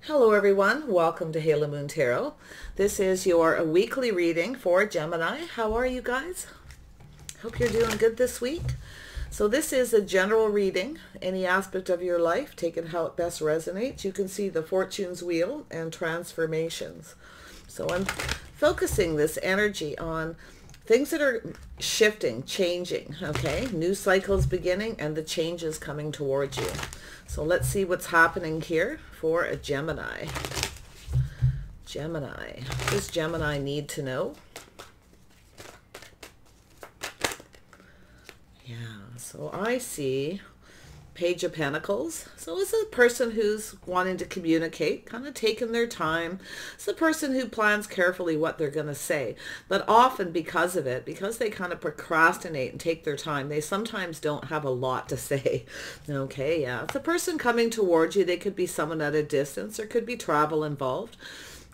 Hello everyone, welcome to Halo Moon Tarot. This is your weekly reading for Gemini. How are you guys? Hope you're doing good this week. So this is a general reading, any aspect of your life, take it how it best resonates. You can see the Fortune's Wheel and transformations. So I'm focusing this energy on things that are shifting, changing, okay? New cycles beginning and the changes coming towards you. So let's see what's happening here for a Gemini. Gemini. What does Gemini need to know? Yeah, so I see Page of Pentacles. So it's a person who's wanting to communicate, kind of taking their time. It's a person who plans carefully what they're going to say. But often because of it, because they kind of procrastinate and take their time, they sometimes don't have a lot to say. Okay, yeah. It's a person coming towards you. They could be someone at a distance. There could be travel involved.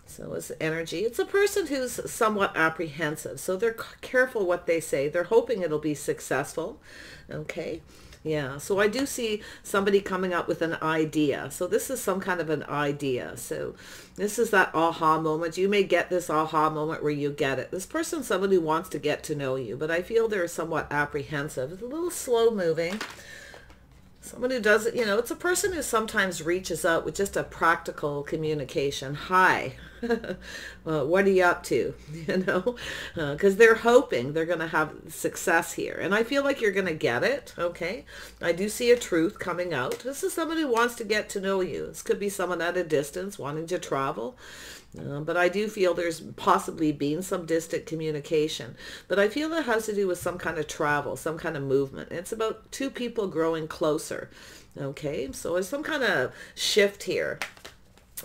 So it's energy. It's a person who's somewhat apprehensive. So they're careful what they say. They're hoping it'll be successful. Okay. Yeah, so I do see somebody coming up with an idea. So this is some kind of an idea. So this is that aha moment. You may get this aha moment where you get it. This person's someone who wants to get to know you, but I feel they're somewhat apprehensive. It's a little slow moving. Someone who does it, you know, it's a person who sometimes reaches out with just a practical communication. Hi, what are you up to? You know, because they're hoping they're going to have success here. And I feel like you're going to get it. Okay. I do see a truth coming out. This is someone who wants to get to know you. This could be someone at a distance wanting to travel. But I do feel there's possibly been some distant communication. But I feel it has to do with some kind of travel, some kind of movement. It's about two people growing closer. Okay, so there's some kind of shift here.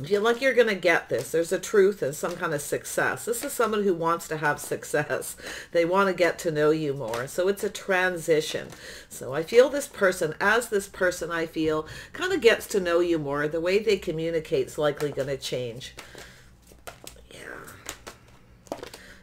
I feel like you're going to get this. There's a truth and some kind of success. This is someone who wants to have success. They want to get to know you more. So it's a transition. So I feel this person, as this person I feel, kind of gets to know you more. The way they communicate is likely going to change.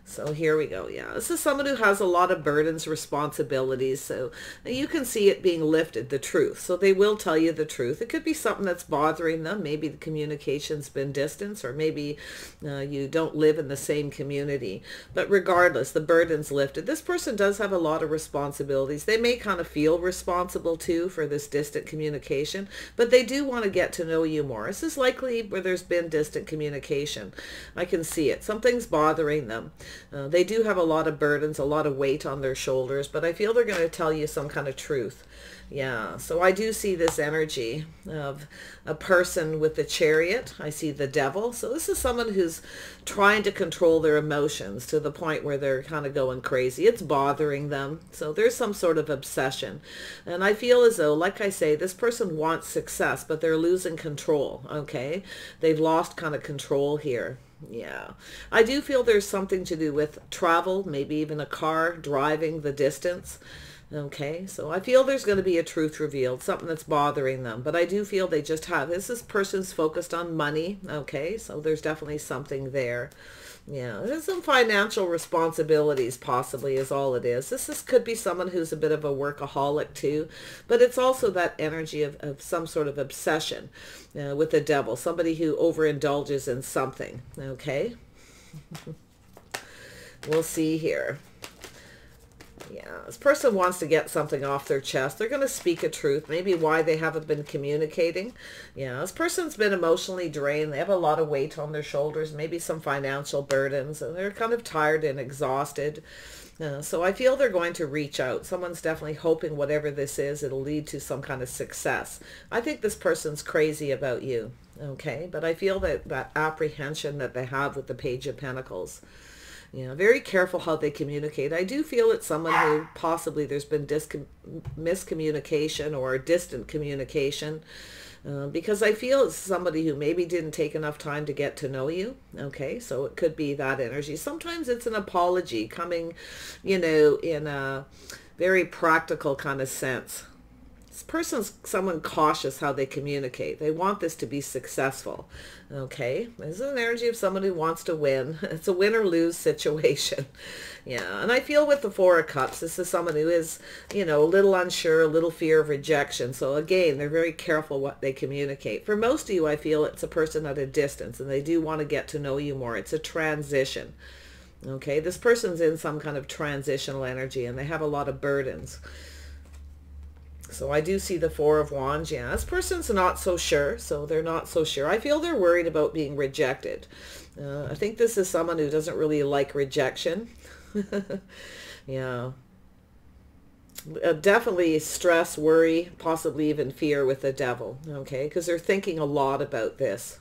So here we go. Yeah, this is someone who has a lot of burdens, responsibilities. So you can see it being lifted, the truth. So they will tell you the truth. It could be something that's bothering them. Maybe the communication's been distance, or maybe you don't live in the same community. But regardless, the burden's lifted. This person does have a lot of responsibilities. They may kind of feel responsible too for this distant communication, but they do want to get to know you more. This is likely where there's been distant communication. I can see it. Something's bothering them. They do have a lot of burdens, a lot of weight on their shoulders, but I feel they're going to tell you some kind of truth. Yeah, so I do see this energy of a person with the Chariot. I see the Devil. So this is someone who's trying to control their emotions to the point where they're kind of going crazy. It's bothering them. So there's some sort of obsession. And I feel as though, like I say, this person wants success, but they're losing control, okay? They've lost kind of control here. Yeah, I do feel there's something to do with travel, maybe even a car, driving the distance. Okay, so I feel there's going to be a truth revealed, something that's bothering them. But I do feel they just have, this person's focused on money. Okay, so there's definitely something there. Yeah, there's some financial responsibilities possibly is all it is. This could be someone who's a bit of a workaholic too, but it's also that energy of some sort of obsession with the Devil, somebody who overindulges in something, okay? We'll see here. Yeah, this person wants to get something off their chest. They're going to speak a truth, maybe why they haven't been communicating. Yeah, this person's been emotionally drained. They have a lot of weight on their shoulders, maybe some financial burdens, and they're kind of tired and exhausted. So I feel they're going to reach out. Someone's definitely hoping whatever this is, it'll lead to some kind of success. I think this person's crazy about you, okay? But I feel that apprehension that they have with the Page of Pentacles. You know, very careful how they communicate. I do feel it's someone who possibly there's been miscommunication or distant communication because I feel it's somebody who maybe didn't take enough time to get to know you. Okay, so it could be that energy. Sometimes it's an apology coming, you know, in a very practical kind of sense. This person's someone cautious how they communicate. They want this to be successful. Okay, this is an energy of someone who wants to win. It's a win or lose situation. Yeah, and I feel with the Four of Cups, this is someone who is, you know, a little unsure, a little fear of rejection. So again, they're very careful what they communicate. For most of you, I feel it's a person at a distance and they do want to get to know you more. It's a transition. Okay, this person's in some kind of transitional energy and they have a lot of burdens. So I do see the Four of Wands. Yeah, this person's not so sure. So they're not so sure. I feel they're worried about being rejected. I think this is someone who doesn't really like rejection. Yeah. Definitely stress, worry, possibly even fear with the Devil. Okay, because they're thinking a lot about this.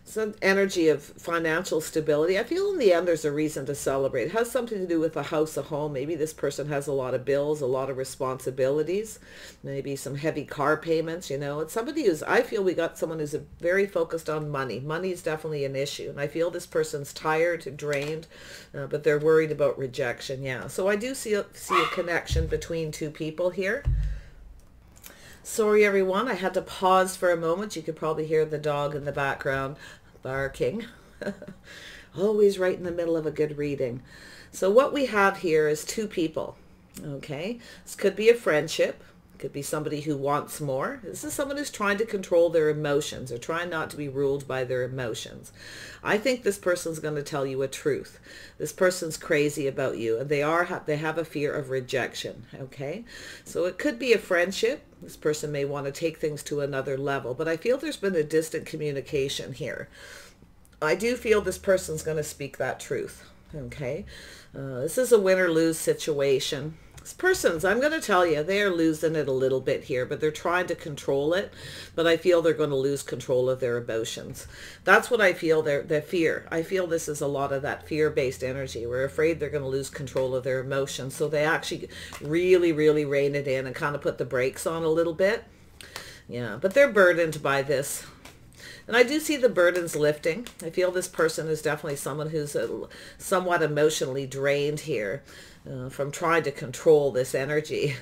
Some energy of financial stability. I feel in the end there's a reason to celebrate. It has something to do with a house, a home. Maybe this person has a lot of bills, a lot of responsibilities, maybe some heavy car payments. You know, it's somebody who's, I feel we got someone who's very focused on money. Money is definitely an issue. And I feel this person's tired, drained, but they're worried about rejection. Yeah. So I do see a connection between two people here. Sorry, everyone. I had to pause for a moment. You could probably hear the dog in the background barking. Always right in the middle of a good reading. So what we have here is two people. Okay. This could be a friendship. Could be somebody who wants more. This is someone who's trying to control their emotions or trying not to be ruled by their emotions. I think this person's going to tell you a truth. This person's crazy about you and they have a fear of rejection. Okay. So it could be a friendship. This person may want to take things to another level, but I feel there's been a distant communication here. I do feel this person's going to speak that truth. Okay. This is a win or lose situation. This person's, I'm going to tell you, they are losing it a little bit here, but they're trying to control it. But I feel they're going to lose control of their emotions. That's what I feel, their fear. I feel this is a lot of that fear-based energy. We're afraid they're going to lose control of their emotions. So they actually really, really rein it in and kind of put the brakes on a little bit. Yeah, but they're burdened by this. And I do see the burdens lifting. I feel this person is definitely someone who's somewhat emotionally drained here from trying to control this energy.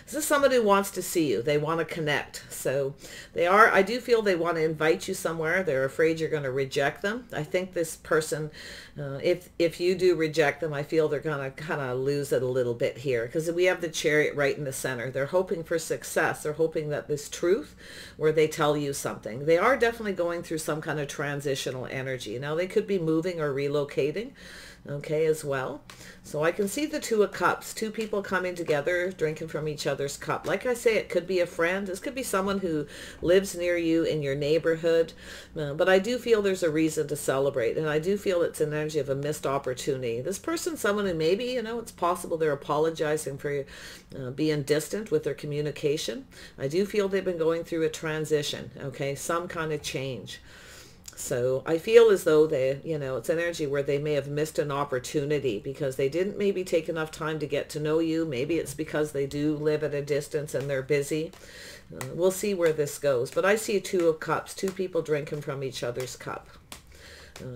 This is someone who wants to see you. They want to connect. So I do feel they want to invite you somewhere. They're afraid you're going to reject them. I think this person, if you do reject them, I feel they're going to kind of lose it a little bit here because we have the Chariot right in the center. They're hoping for success. They're hoping that this truth where they tell you something. They are definitely going through some kind of transitional energy. Now they could be moving or relocating. Okay, as well. So I can see the Two of Cups, two people coming together, drinking from each other's cup. Like I say, it could be a friend. This could be someone who lives near you in your neighborhood. But I do feel there's a reason to celebrate. And I do feel it's an energy of a missed opportunity. This person's someone who maybe, you know, it's possible they're apologizing for being distant with their communication. I do feel they've been going through a transition, okay, some kind of change. So I feel as though they, you know, it's energy where they may have missed an opportunity because they didn't maybe take enough time to get to know you. Maybe it's because they do live at a distance and they're busy. We'll see where this goes. But I see Two of Cups, two people drinking from each other's cup.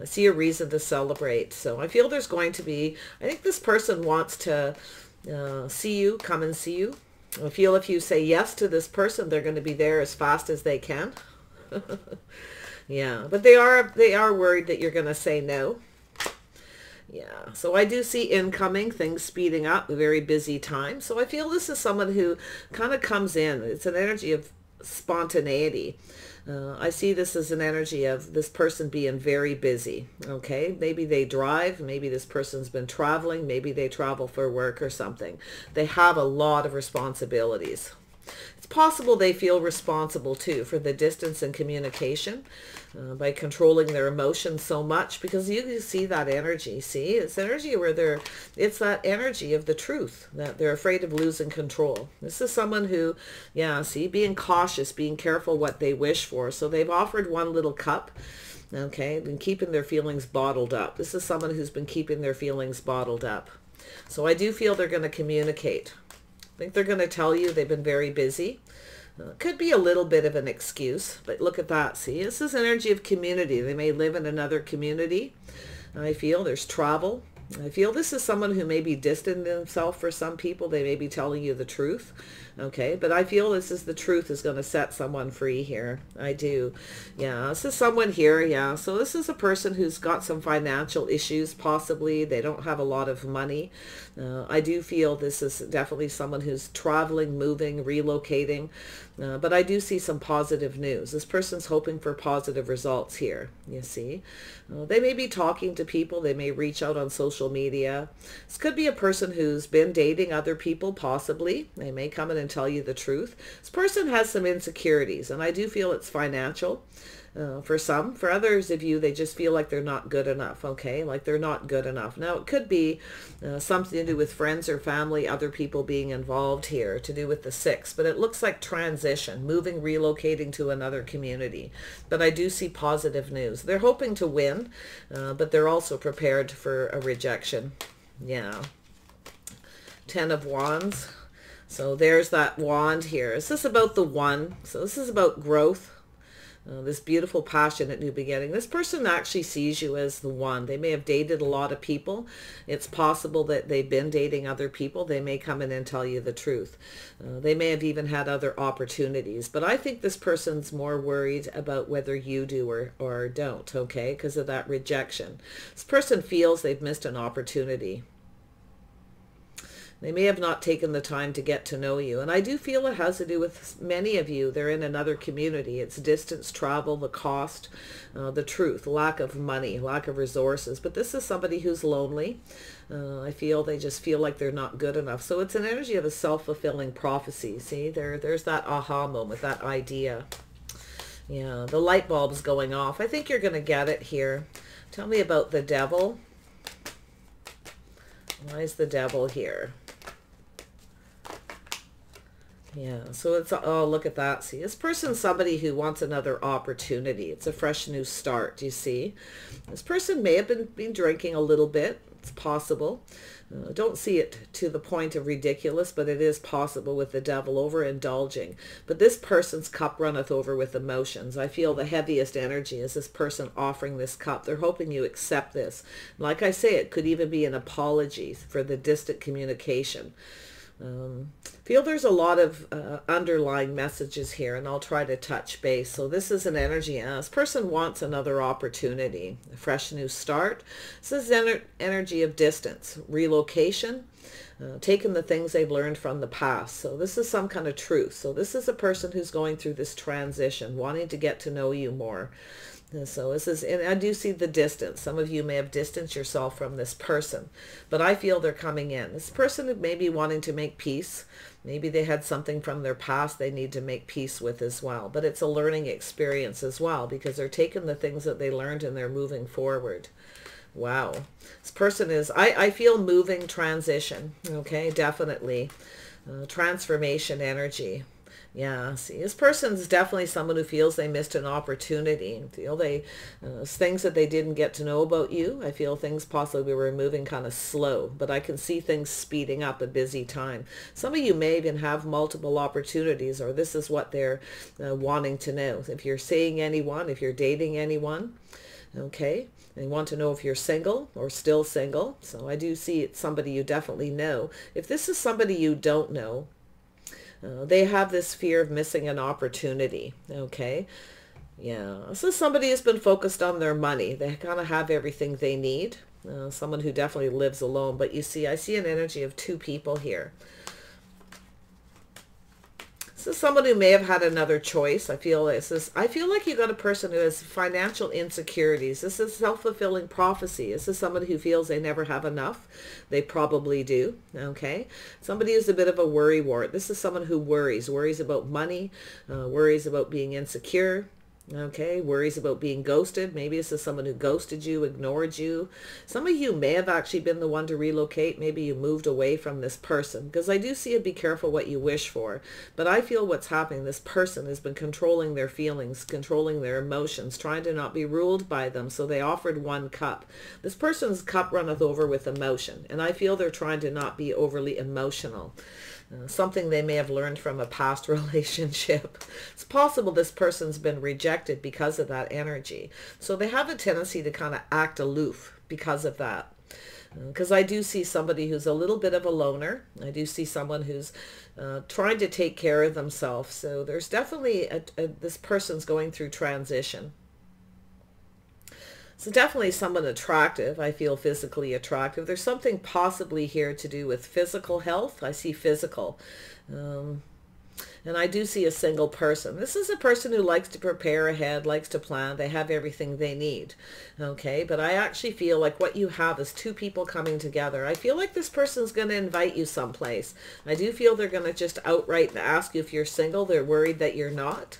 I see a reason to celebrate. So I feel there's going to be, I think this person wants to see you, come and see you. I feel if you say yes to this person, they're going to be there as fast as they can. Yeah, but they are worried that you're going to say no. Yeah, so I do see incoming, things speeding up, a very busy time. So I feel this is someone who kind of comes in. It's an energy of spontaneity. I see this as an energy of this person being very busy. Okay, maybe they drive, maybe this person's been traveling, maybe they travel for work or something. They have a lot of responsibilities. It's possible they feel responsible too for the distance and communication by controlling their emotions so much, because you see that energy. See, it's energy where it's that energy of the truth that they're afraid of losing control. This is someone who, yeah, see, being cautious, being careful what they wish for. So they've offered one little cup. Okay, been keeping their feelings bottled up. This is someone who's been keeping their feelings bottled up. So I do feel they're going to communicate. I think they're going to tell you they've been very busy. Could be a little bit of an excuse, but look at that. See, this is energy of community. They may live in another community. I feel there's travel. I feel this is someone who may be distant themselves for some people. They may be telling you the truth. Okay, but I feel this is the truth is going to set someone free here. I do. Yeah, this is someone here. Yeah, so this is a person who's got some financial issues, possibly. They don't have a lot of money. I do feel this is definitely someone who's traveling, moving, relocating. But I do see some positive news. This person's hoping for positive results here, you see. They may be talking to people. They may reach out on social media. This could be a person who's been dating other people, possibly. They may come in and tell you the truth. This person has some insecurities, and I do feel it's financial. For some. For others of you, they just feel like they're not good enough, okay? Like they're not good enough. Now, it could be something to do with friends or family, other people being involved here, to do with the 6. But it looks like transition, moving, relocating to another community. But I do see positive news. They're hoping to win, but they're also prepared for a rejection. Yeah. 10 of Wands. So there's that wand here. This is about the 1. So this is about growth. This beautiful, passionate new beginning. This person actually sees you as the one. They may have dated a lot of people. It's possible that they've been dating other people. They may come in and tell you the truth. They may have even had other opportunities. But I think this person's more worried about whether you do or don't, okay, because of that rejection. This person feels they've missed an opportunity. They may have not taken the time to get to know you. And I do feel it has to do with many of you. They're in another community. It's distance, travel, the cost, the truth, lack of money, lack of resources. But this is somebody who's lonely. I feel they just feel like they're not good enough. So it's an energy of a self-fulfilling prophecy. See, there's that aha moment, that idea. Yeah, the light bulb's going off. I think you're going to get it here. Tell me about the devil. Why is the devil here? Yeah, so it's, oh, look at that. See, this person's somebody who wants another opportunity. It's a fresh new start, do you see? This person may have been drinking a little bit. It's possible. Don't see it to the point of ridiculous, but it is possible with the devil overindulging. But this person's cup runneth over with emotions. I feel the heaviest energy is this person offering this cup. They're hoping you accept this. Like I say, it could even be an apology for the distant communication. Feel there's a lot of underlying messages here, and I'll try to touch base. So this is an energy. This person wants another opportunity, a fresh new start. This is energy of distance, relocation, taking the things they've learned from the past. So this is some kind of truth. So this is a person who's going through this transition, wanting to get to know you more. And so this is, and I do see the distance. Some of you may have distanced yourself from this person, but I feel they're coming in. This person may be wanting to make peace. Maybe they had something from their past they need to make peace with as well. But it's a learning experience as well, because they're taking the things that they learned and they're moving forward. Wow. This person is, I feel moving transition. Okay, definitely. Transformation energy. Yeah, see, this person's definitely someone who feels they missed an opportunity and feel they, things that they didn't get to know about you. I feel things possibly were moving kind of slow, but I can see things speeding up, a busy time. Some of you may even have multiple opportunities, or this is what they're wanting to know. If you're seeing anyone, if you're dating anyone, okay, they want to know if you're single or still single. So I do see it's somebody you definitely know. If this is somebody you don't know, they have this fear of missing an opportunity, okay? Yeah, this is somebody who's been focused on their money. They kind of have everything they need. Someone who definitely lives alone. But you see, I see an energy of 2 people here. This is someone who may have had another choice. I feel like you got a person who has financial insecurities. This is self-fulfilling prophecy. This is somebody who feels they never have enough. They probably do. Okay. Somebody who's a bit of a worrywart. This is someone who worries about money, worries about being insecure. Okay, worries about being ghosted. Maybe this is someone who ghosted you, ignored you. Some of you may have actually been the one to relocate. Maybe you moved away from this person, because I do see it, be careful what you wish for. But I feel what's happening, this person has been controlling their feelings, controlling their emotions, trying to not be ruled by them. So they offered 1 cup. This person's cup runneth over with emotion, and I feel they're trying to not be overly emotional. Something they may have learned from a past relationship. It's possible this person's been rejected because of that energy. So they have a tendency to kind of act aloof because of that. Because I do see somebody who's a little bit of a loner. I do see someone who's trying to take care of themselves. So there's definitely this person's going through transition. So definitely someone attractive. I feel physically attractive. There's something possibly here to do with physical health. I see physical. And I do see a single person. This is a person who likes to prepare ahead, likes to plan. They have everything they need. Okay, but I actually feel like what you have is two people coming together. I feel like this person's going to invite you someplace. I do feel they're going to just outright ask you if you're single. They're worried that you're not.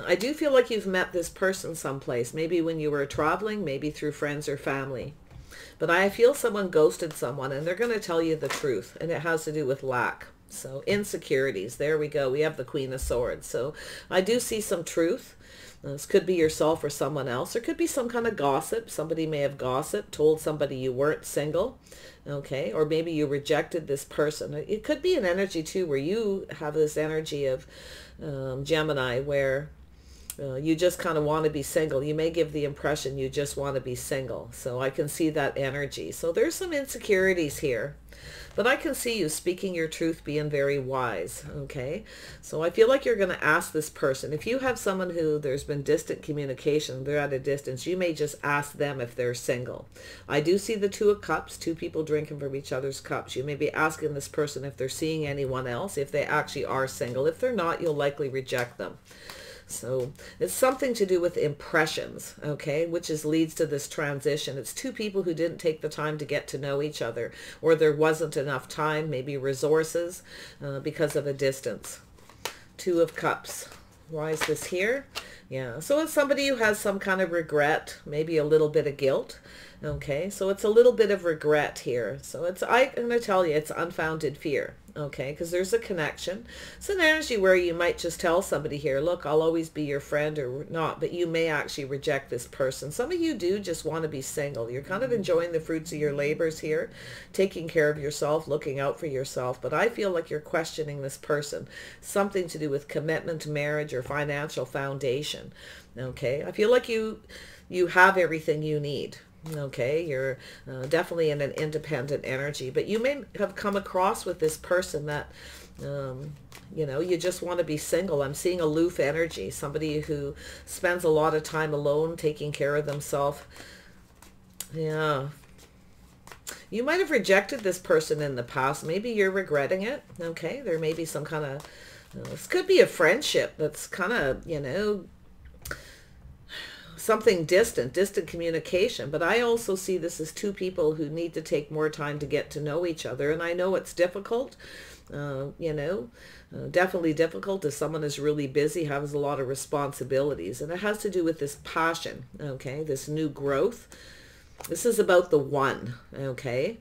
I do feel like you've met this person someplace, maybe when you were traveling, maybe through friends or family. But I feel someone ghosted someone, and they're going to tell you the truth, and it has to do with lack. So insecurities, there we go. We have the Queen of Swords. So I do see some truth. This could be yourself or someone else. There could be some kind of gossip. Somebody may have gossiped, told somebody you weren't single. Okay, or maybe you rejected this person. It could be an energy too where you have this energy of Gemini where you just kind of want to be single. You may give the impression you just want to be single. So I can see that energy. So there's some insecurities here. But I can see you speaking your truth, being very wise, okay? So I feel like you're going to ask this person. If you have someone who there's been distant communication, they're at a distance, you may just ask them if they're single. I do see the Two of Cups, two people drinking from each other's cups. You may be asking this person if they're seeing anyone else, if they actually are single. If they're not, you'll likely reject them. So it's something to do with impressions, okay, which leads to this transition. It's two people who didn't take the time to get to know each other, or there wasn't enough time, maybe resources, because of a distance. Two of Cups. Why is this here? Yeah, so it's somebody who has some kind of regret, maybe a little bit of guilt. Okay, so it's a little bit of regret here. So I'm going to tell you, it's unfounded fear. Okay, because there's a connection. It's an energy where you might just tell somebody here, look, I'll always be your friend or not, but you may actually reject this person. Some of you do just want to be single. You're kind of enjoying the fruits of your labors here, taking care of yourself, looking out for yourself. But I feel like you're questioning this person. Something to do with commitment, marriage, or financial foundation. Okay, I feel like you have everything you need. Okay, you're definitely in an independent energy, but you may have come across with this person that, you know, you just want to be single. I'm seeing aloof energy, somebody who spends a lot of time alone, taking care of themselves. Yeah. You might have rejected this person in the past. Maybe you're regretting it. Okay, there may be some kind of, this could be a friendship that's kind of, you know, something distant communication. But I also see this as two people who need to take more time to get to know each other. And I know it's difficult, you know, definitely difficult if someone is really busy, has a lot of responsibilities. And it has to do with this passion, okay, this new growth. This is about the one, okay.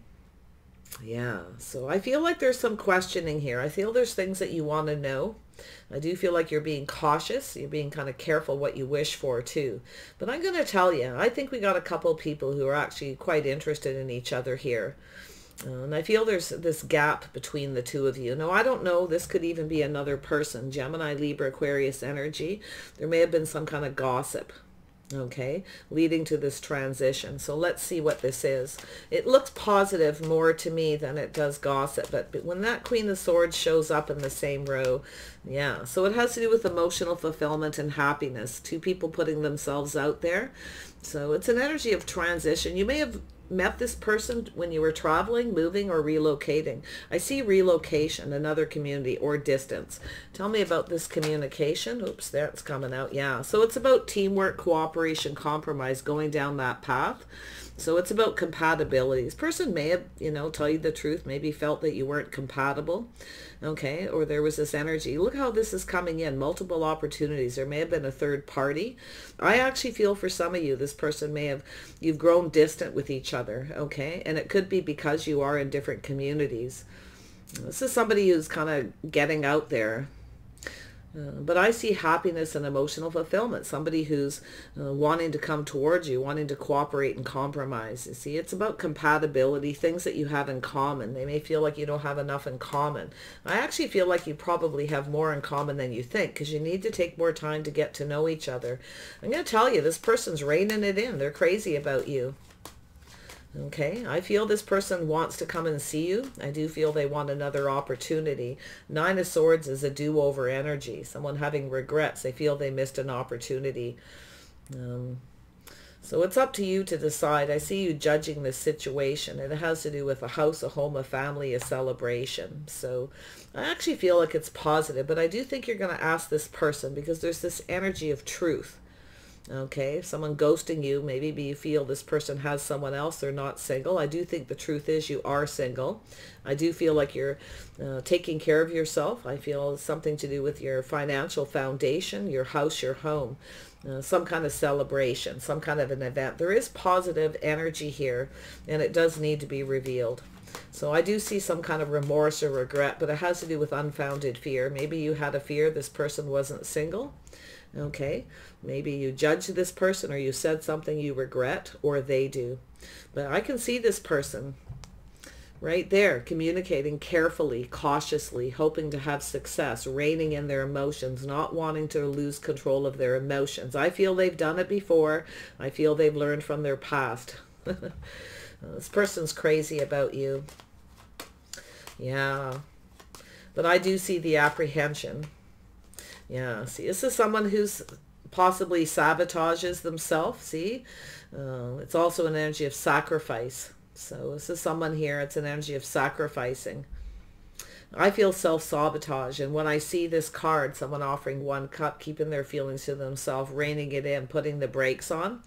Yeah, so I feel like there's some questioning here. I feel there's things that you want to know. I do feel like you're being cautious. You're being kind of careful what you wish for too. But I'm going to tell you, I think we got a couple of people who are actually quite interested in each other here. And I feel there's this gap between the two of you. Now, I don't know. This could even be another person. Gemini, Libra, Aquarius energy. There may have been some kind of gossip. Okay, leading to this transition. So let's see what this is. It looks positive more to me than it does gossip, but when that Queen of Swords shows up in the same row, yeah, so it has to do with emotional fulfillment and happiness. Two people putting themselves out there. So it's an energy of transition. You may have met this person when you were traveling, moving, or relocating. I see relocation, another community, or distance. Tell me about this communication. Oops, that's coming out. Yeah, so it's about teamwork, cooperation, compromise, going down that path. So it's about compatibility. This person may have, you know, tell you the truth, maybe felt that you weren't compatible, okay, or there was this energy. Look how this is coming in, multiple opportunities. There may have been a third party. I actually feel for some of you, this person may have, you've grown distant with each other, okay, and it could be because you are in different communities. This is somebody who's kind of getting out there. But I see happiness and emotional fulfillment. Somebody who's wanting to come towards you, wanting to cooperate and compromise. You see, it's about compatibility, things that you have in common. They may feel like you don't have enough in common. I actually feel like you probably have more in common than you think, because you need to take more time to get to know each other. I'm going to tell you, this person's reining it in. They're crazy about you. Okay, I feel this person wants to come and see you. I do feel they want another opportunity. Nine of Swords is a do-over energy. Someone having regrets. They feel they missed an opportunity. So it's up to you to decide. I see you judging this situation. It has to do with a house, a home, a family, a celebration. So I actually feel like it's positive, but I do think you're going to ask this person because there's this energy of truth. Okay, someone ghosting you, maybe you feel this person has someone else, they're not single. I do think the truth is you are single. I do feel like you're taking care of yourself. I feel something to do with your financial foundation, your house, your home, some kind of celebration, some kind of an event. There is positive energy here, and it does need to be revealed. So I do see some kind of remorse or regret, but it has to do with unfounded fear. Maybe you had a fear this person wasn't single. Okay, maybe you judge this person or you said something you regret, or they do. But I can see this person right there communicating carefully, cautiously, hoping to have success, reining in their emotions, not wanting to lose control of their emotions. I feel they've done it before. I feel they've learned from their past. This person's crazy about you. Yeah, but I do see the apprehension. Yeah, see, this is someone who's possibly sabotages themselves, see? It's also an energy of sacrifice. So this is someone here, it's an energy of sacrificing. I feel self-sabotage, and when I see this card, someone offering 1 cup, keeping their feelings to themselves, reining it in, putting the brakes on,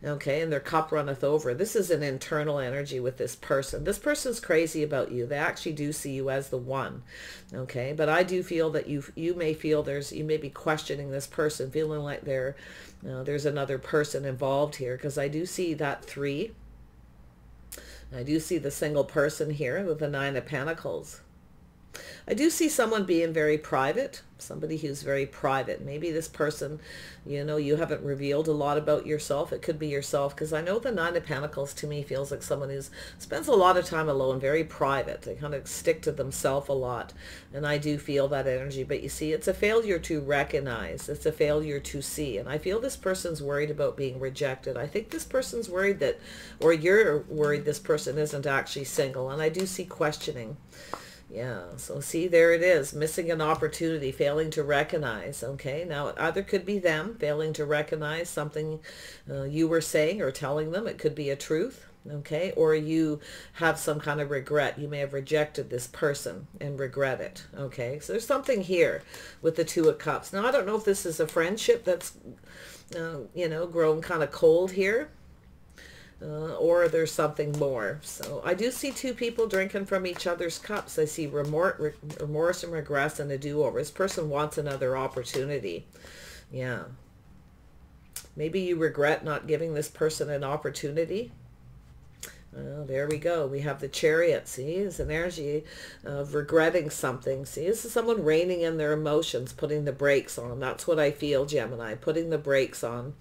okay, and their cup runneth over. This is an internal energy with this person. This person's crazy about you. They actually do see you as the one, okay, but I do feel that you may feel you may be questioning this person, feeling like there's another person involved here, because I do see that 3. I do see the single person here with the 9 of Pentacles. I do see someone being very private, somebody who's very private. Maybe this person, you haven't revealed a lot about yourself. It could be yourself, because I know the 9 of Pentacles to me feels like someone who spends a lot of time alone, very private. They kind of stick to themselves a lot, and I do feel that energy. But you see, it's a failure to recognize. It's a failure to see, and I feel this person's worried about being rejected. I think this person's worried that, or you're worried this person isn't actually single, and I do see questioning. Yeah, so see, there it is, missing an opportunity, failing to recognize. Okay, now it either could be them failing to recognize something you were saying or telling them. It could be a truth, okay, or you have some kind of regret. You may have rejected this person and regret it. Okay, so there's something here with the 2 of Cups. Now, I don't know if this is a friendship that's grown kind of cold here. Or there's something more. So I do see 2 people drinking from each other's cups. I see remorse and regress and a do-over. This person wants another opportunity. Yeah. Maybe you regret not giving this person an opportunity. There we go. We have the Chariot. See, it's an energy of regretting something. See, this is someone reining in their emotions, putting the brakes on. That's what I feel, Gemini, putting the brakes on.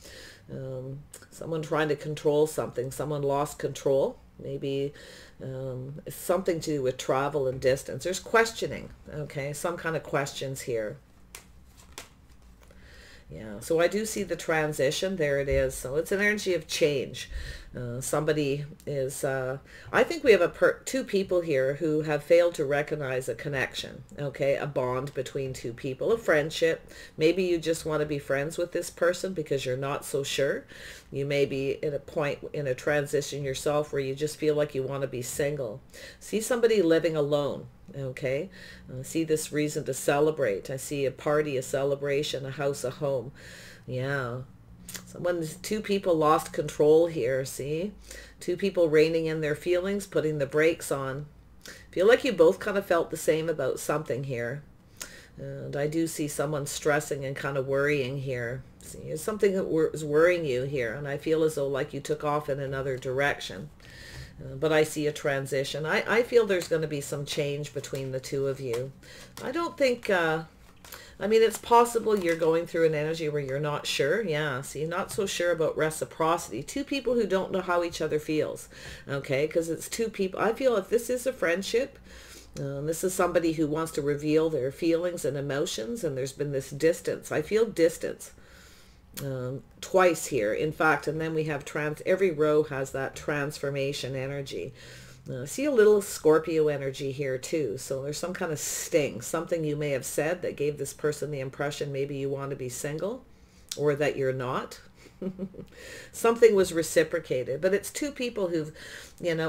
Someone trying to control something. Someone lost control. Maybe it's something to do with travel and distance. There's questioning. Okay, some kind of questions here. Yeah, so I do see the transition. There it is. So it's an energy of change. Somebody is, I think we have 2 people here who have failed to recognize a connection, okay, a bond between 2 people, a friendship. Maybe you just want to be friends with this person because you're not so sure. You may be at a point in a transition yourself where you just feel like you want to be single. See somebody living alone, okay. See this reason to celebrate. I see a party, a celebration, a house, a home. Yeah. 2 people lost control here, see? 2 people reining in their feelings, putting the brakes on. Feel like you both kind of felt the same about something here. And I do see someone stressing and kind of worrying here. See, there's something that is worrying you here, and I feel as though like you took off in another direction. But I see a transition. I feel there's going to be some change between the 2 of you. I don't think... I mean, it's possible you're going through an energy where you're not sure. Yeah, see, not so sure about reciprocity. 2 people who don't know how each other feels, okay, because it's 2 people. I feel if this is a friendship, this is somebody who wants to reveal their feelings and emotions, and there's been this distance. I feel distance, twice here, in fact. And then we have every row has that transformation energy. See a little Scorpio energy here too. So there's some kind of sting, something you may have said that gave this person the impression maybe you want to be single, or that you're not. Something was reciprocated, but it's two people who've,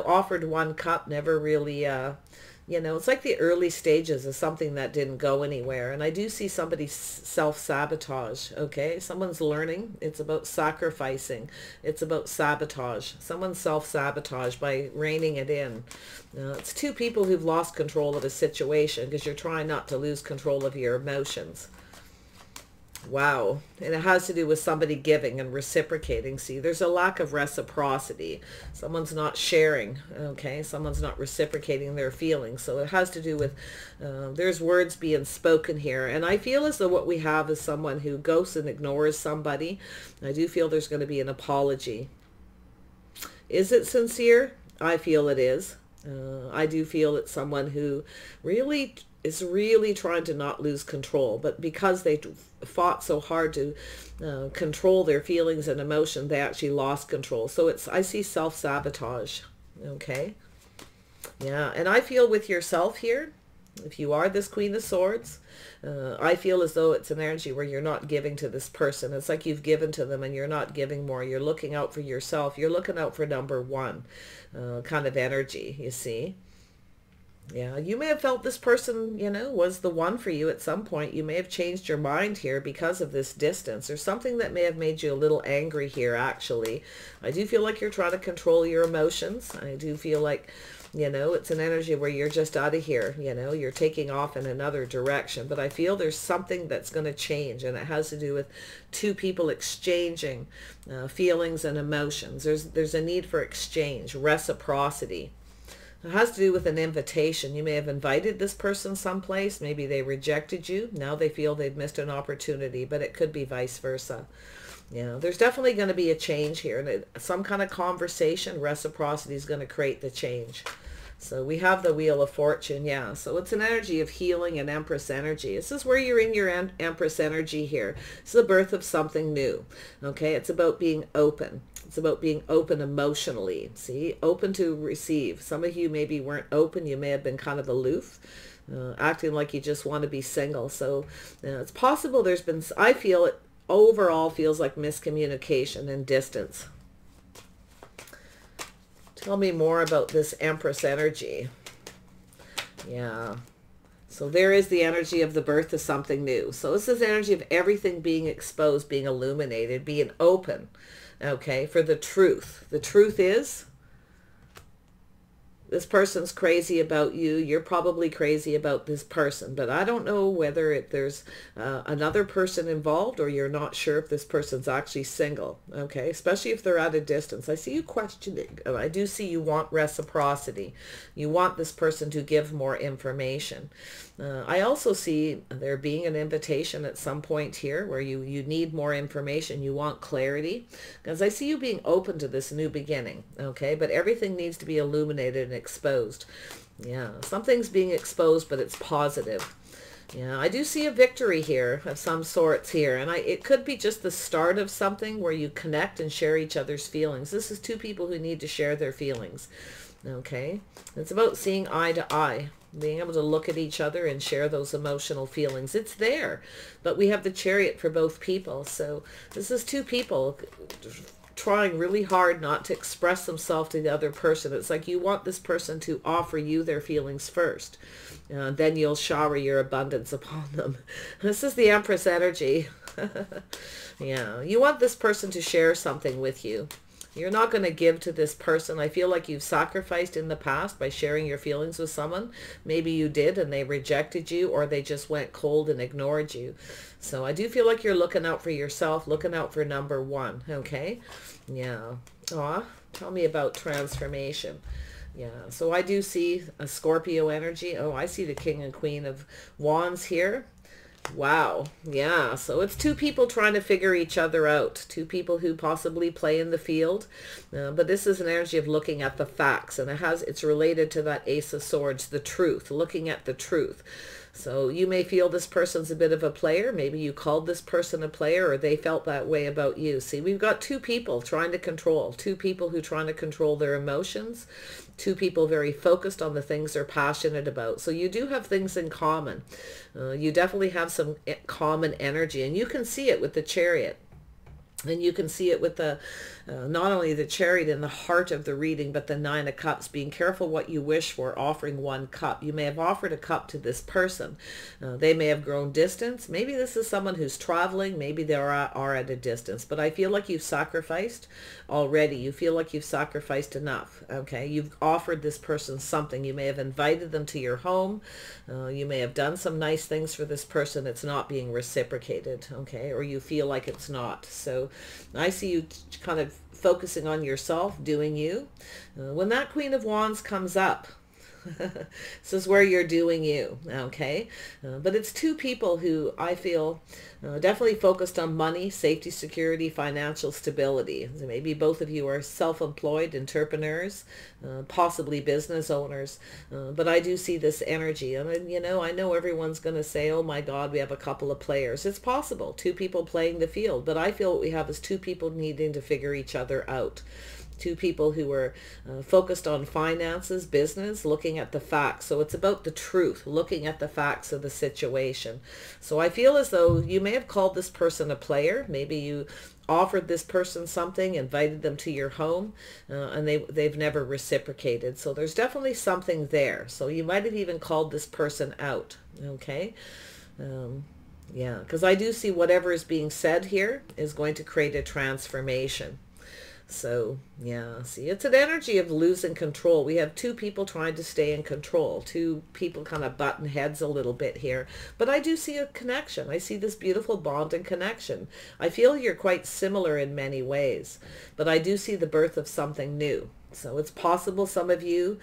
offered one cup, never really, it's like the early stages of something that didn't go anywhere. And I do see somebody self-sabotage, okay? Someone's learning. It's about sacrificing. It's about sabotage. Someone's self-sabotage by reining it in. It's two people who've lost control of a situation because you're trying not to lose control of your emotions. Wow. And it has to do with somebody giving and reciprocating. See, there's a lack of reciprocity. Someone's not sharing, okay? Someone's not reciprocating their feelings. So it has to do with, there's words being spoken here. And I feel as though what we have is someone who ghosts and ignores somebody. I do feel there's going to be an apology. Is it sincere? I feel it is. I do feel it's someone who is really trying to not lose control, but because they fought so hard to control their feelings and emotion, they actually lost control. So I see self-sabotage. Okay. Yeah. And I feel with yourself here, if you are this Queen of Swords, I feel as though it's an energy where you're not giving to this person. It's like you've given to them and you're not giving more. You're looking out for yourself. You're looking out for number one kind of energy, you see. Yeah, you may have felt this person, was the one for you at some point. You may have changed your mind here because of this distance, or something that may have made you a little angry here, actually. I do feel like you're trying to control your emotions. I do feel like, it's an energy where you're just out of here, you're taking off in another direction. But I feel there's something that's going to change, and it has to do with two people exchanging feelings and emotions. There's a need for exchange, reciprocity. It has to do with an invitation. You may have invited this person someplace. Maybe they rejected you. Now they feel they've missed an opportunity, but it could be vice versa. There's definitely going to be a change here. And some kind of conversation, reciprocity is going to create the change. So we have the Wheel of Fortune, yeah. So it's an energy of healing and Empress energy. This is where you're in your Empress energy here. It's the birth of something new, okay? It's about being open. It's about being open emotionally, see? Open to receive. Some of you maybe weren't open. You may have been kind of aloof, acting like you just want to be single. So it's possible there's been, I feel it overall feels like miscommunication and distance. Tell me more about this Empress energy. Yeah. So there is the energy of the birth of something new. So this is the energy of everything being exposed, being illuminated, being open, okay, for the truth. The truth is, this person's crazy about you. You're probably crazy about this person. But I don't know whether there's another person involved, or you're not sure if this person's actually single. Okay, especially if they're at a distance. I see you questioning. I do see you want reciprocity. You want this person to give more information. I also see there being an invitation at some point here where you need more information. You want clarity, because I see you being open to this new beginning. Okay, but everything needs to be illuminated and exposed. Yeah, something's being exposed, but it's positive. Yeah, I do see a victory here of some sorts here, and it could be just the start of something where you connect and share each other's feelings. This is two people who need to share their feelings. Okay, it's about seeing eye to eye, being able to look at each other and share those emotional feelings. It's there, but we have the Chariot for both people. So this is two people trying really hard not to express themselves to the other person. It's like you want this person to offer you their feelings first. Then you'll shower your abundance upon them. This is the Empress energy. Yeah, you want this person to share something with you. You're not going to give to this person. I feel like you've sacrificed in the past by sharing your feelings with someone. Maybe you did and they rejected you, or they just went cold and ignored you. So I do feel like you're looking out for yourself, looking out for number one. Okay. Yeah. Aw, tell me about transformation. Yeah. So I do see a Scorpio energy. Oh, I see the King and Queen of Wands here. Wow. Yeah. So it's two people trying to figure each other out. Two people who possibly play in the field. But this is an energy of looking at the facts. And it's related to that Ace of Swords, the truth, looking at the truth. So you may feel this person's a bit of a player. Maybe you called this person a player, or they felt that way about you. See, we've got two people trying to control, two people who are trying to control their emotions, two people very focused on the things they're passionate about. So you do have things in common. You definitely have some common energy, and you can see it with the Chariot. And you can see it with the not only the Chariot in the heart of the reading, but the Nine of Cups. Being careful what you wish for, offering one cup. You may have offered a cup to this person. They may have grown distance. Maybe this is someone who's traveling. Maybe they are at a distance. But I feel like you've sacrificed already. You feel like you've sacrificed enough. Okay, you've offered this person something. You may have invited them to your home. You may have done some nice things for this person. It's not being reciprocated. Okay, or you feel like it's not. So I see you kind of focusing on yourself, doing you. When that Queen of Wands comes up, this is where you're doing you, okay? But it's two people who I feel definitely focused on money, safety, security, financial stability. So maybe both of you are self-employed entrepreneurs, possibly business owners, but I do see this energy. And, you know, I know everyone's going to say, oh my God, we have a couple of players. It's possible, two people playing the field, but I feel what we have is two people needing to figure each other out. Two people who are focused on finances, business, looking at the facts. So it's about the truth, looking at the facts of the situation. So I feel as though you may have called this person a player. Maybe you offered this person something, invited them to your home, and they've never reciprocated. So there's definitely something there. So you might have even called this person out, okay? Yeah, because I do see whatever is being said here is going to create a transformation. So, yeah, see, it's an energy of losing control. We have two people trying to stay in control. Two people kind of button heads a little bit here. But I do see a connection. I see this beautiful bond and connection. I feel you're quite similar in many ways. But I do see the birth of something new. So it's possible some of you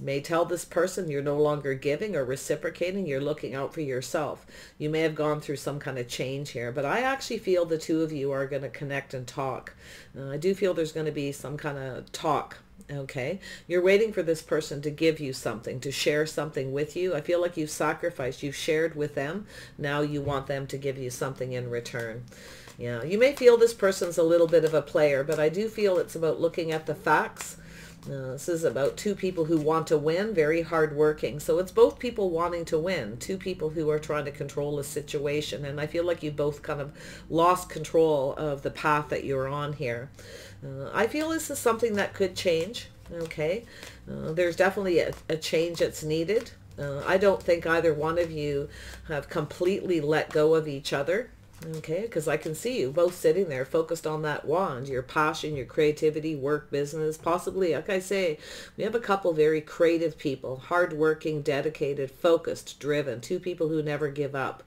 may tell this person you're no longer giving or reciprocating, you're looking out for yourself. You may have gone through some kind of change here, but I actually feel the two of you are going to connect and talk. I do feel there's going to be some kind of talk. Okay, you're waiting for this person to give you something, to share something with you. I feel like you've sacrificed, you've shared with them. Now you want them to give you something in return. Yeah, you may feel this person's a little bit of a player, but I do feel it's about looking at the facts. This is about two people who want to win, very hardworking. So it's both people wanting to win, two people who are trying to control a situation. And I feel like you both kind of lost control of the path that you're on here. I feel this is something that could change, okay? There's definitely a change that's needed. I don't think either one of you have completely let go of each other. Okay, because I can see you both sitting there focused on that wand, your passion, your creativity, work, business, possibly, like I say, we have a couple very creative people, hardworking, dedicated, focused, driven, two people who never give up.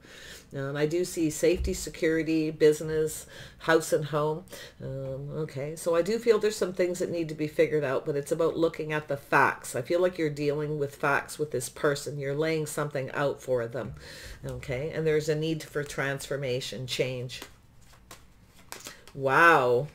And I do see safety, security, business, house and home. Okay, so I do feel there's some things that need to be figured out, but it's about looking at the facts. I feel like you're dealing with facts with this person. You're laying something out for them. Okay, and there's a need for transformation, change. Wow.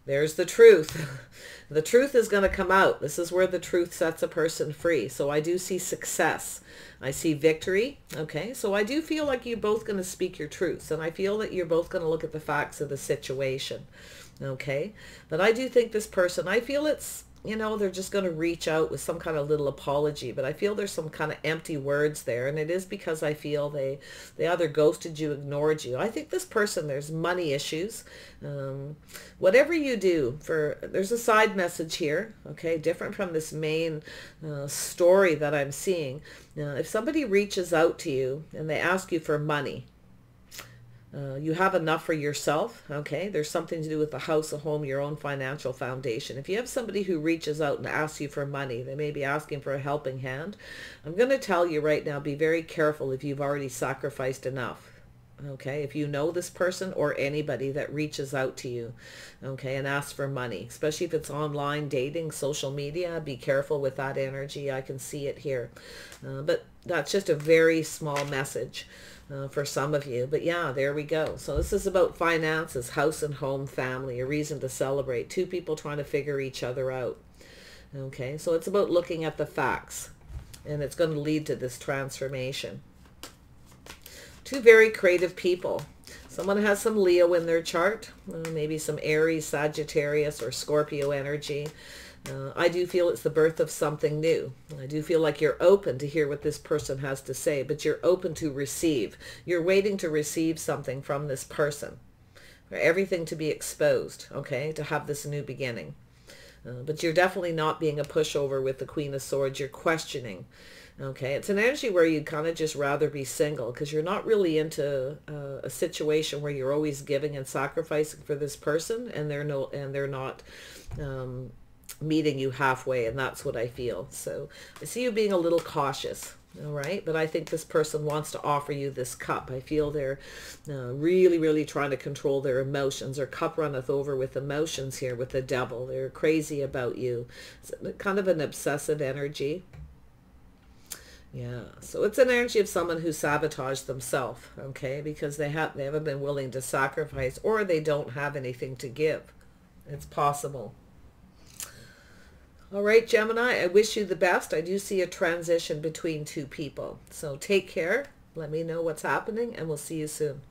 There's the truth. The truth is going to come out. This is where the truth sets a person free. So I do see success. I see victory. Okay, so I do feel like you're both going to speak your truths. And I feel that you're both going to look at the facts of the situation. Okay, but I do think this person, I feel it's, you know, they're just going to reach out with some kind of little apology, but I feel there's some kind of empty words there, and it is because I feel they either ghosted you, ignored you. I think this person, there's money issues. Whatever you do, there's a side message here, okay, different from this main story that I'm seeing. If somebody reaches out to you and they ask you for money, you have enough for yourself, okay? There's something to do with the house, a home, your own financial foundation. If you have somebody who reaches out and asks you for money, they may be asking for a helping hand. I'm going to tell you right now, be very careful if you've already sacrificed enough. Okay, if you know this person or anybody that reaches out to you, okay, and asks for money, especially if it's online dating, social media, be careful with that energy. I can see it here. But that's just a very small message for some of you. But yeah, there we go. So this is about finances, house and home, family, a reason to celebrate. Two people trying to figure each other out. Okay, so it's about looking at the facts. and it's going to lead to this transformation. Two very creative people. Someone has some Leo in their chart, maybe some Aries, Sagittarius, or Scorpio energy. I do feel it's the birth of something new. I do feel like you're open to hear what this person has to say, but you're open to receive. You're waiting to receive something from this person, for everything to be exposed, okay, to have this new beginning. But you're definitely not being a pushover with the Queen of Swords. You're questioning. Okay, it's an energy where you'd kind of just rather be single, because you're not really into a situation where you're always giving and sacrificing for this person, and they're not meeting you halfway, and that's what I feel. So I see you being a little cautious. All right, but I think this person wants to offer you this cup. I feel they're really trying to control their emotions. Their cup runneth over with emotions here with the Devil. They're crazy about you. It's kind of an obsessive energy. Yeah, so it's an energy of someone who sabotaged themselves, okay, because they haven't been willing to sacrifice, or they don't have anything to give. It's possible. All right, Gemini, I wish you the best. I do see a transition between two people. So take care. Let me know what's happening, and we'll see you soon.